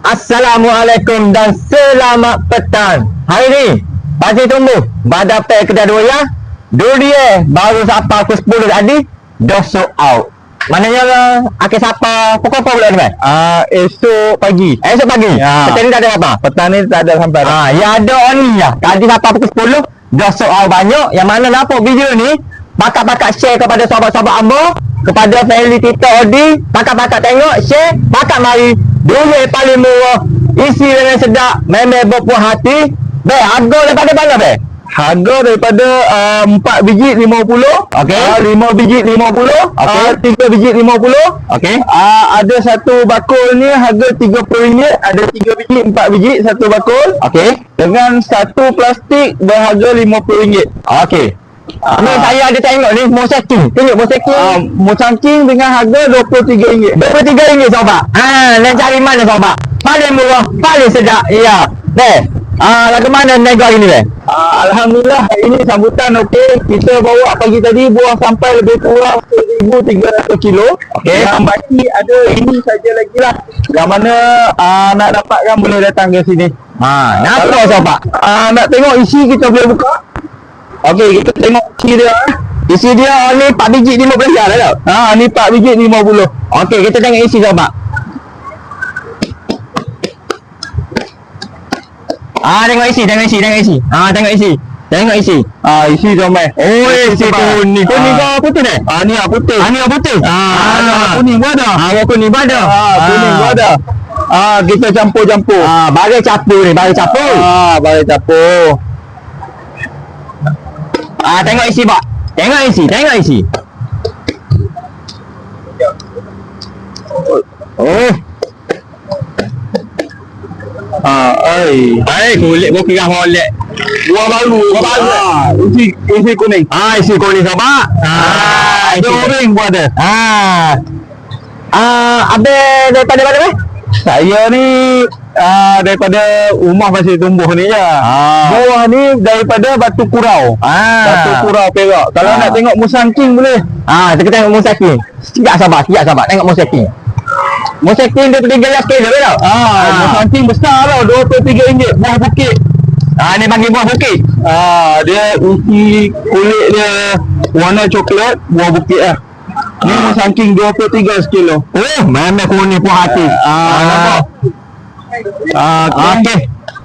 Assalamualaikum dan selamat petang. Hari ni Pakcik Tumbuh Badan Pek Kedai Raya Durian baru sampai pukul 10 tadi dah sold out. Maknanya akhir siapa pukul apa pula ni kan? Esok pagi. Esok pagi. Petang ni tak ada apa? Petang ni tak ada sampai. Yang ada ni ya. Tadi sampai pukul 10 dah sold out banyak. Yang mana nampak video ni pakak-pakak share kepada sahabat-sahabat Ambo, kepada family Tita Odi, pakak-pakak tengok, share, pakak mari. Durian paling murah, isi dengan sedap, memang berpuas hati. Be, harga daripada mana be? Harga daripada 4 biji 50. Okey. 5 biji 50. Okey. 3 biji 50. Okey. Ada satu bakul ni harga RM30. Ada 3 biji, 4 biji satu bakul. Okey. Dengan satu plastik berharga RM50. Okey. Ni saya ada tengok ni Moseking. Tengok Moseking. Mocangking dengan harga RM23. RM23 sobat. Nak cari mana sobat? Paling murah, paling sedap. Ya. Be. Lagu mana nego hari ni be? Alhamdulillah hari ini sambutan okey. Kita bawa pagi tadi buah sampai lebih kurang 1,300 kilo. Okey. Yang baki ada ini saja lagi lah. Yang mana nak dapatkan boleh datang ke sini. Nak sobat? Nak tengok isi kita boleh buka. Okey, kita tengok isi dia. Isi dia ni 4 biji 50 dah tak? Ni 4 biji 50. Okey, kita tengok isi sobat. Tengok isi. Tengok isi. Isi jomel. Oh, isi kuning. Kuning ke putih ni? Ni putih. Ni putih. Kuning pun ada. Kuning pun ada. Kuning pun ada. Kita campur-campur. Bagai capur ni, bagai capur. Baru campur. Tengok isi pak. Tengok isi. Oh. Kulit gua kira molek. Buah baru. Isi kuning. Isi kuning sobat. Ada orange pun ada. Abang daripada mana weh? Saya ni daripada rumah Pakcik Tumbuh ni je. Buah ni daripada Batu Kurau. Batu Kurau Perak. Kalau nak tengok Musangking boleh. Kita tengok Moseking. Sekejap sabar. Tengok Moseking. Moseking dia RM13 kilo tau. Musangking besar tau, RM23 buah bukit. Ni bagi buah bukit. Dia isi kulit dia warna coklat, buah bukit lah. Ni Musangking 23 sekilo. Oh, memang kuning puas hati. Nampak? Okey.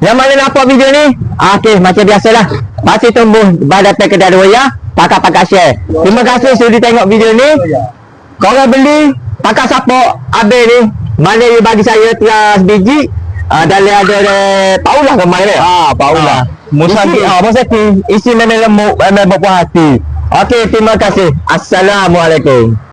Yang mana nampak video ni? Okey, macam biasalah. Pakcik Tumbuh Badan Pek Kedai Raya, pakak-pakak share. Terima kasih sudah tengok video ni. Korang beli, pakak support Abang ni. Mana dia bagi saya 13 biji. Dalam ada Paula kemarin dia. Paula. Moseking. Isi memang lembut, memang berpuas hati. Okey, terima kasih. Assalamualaikum.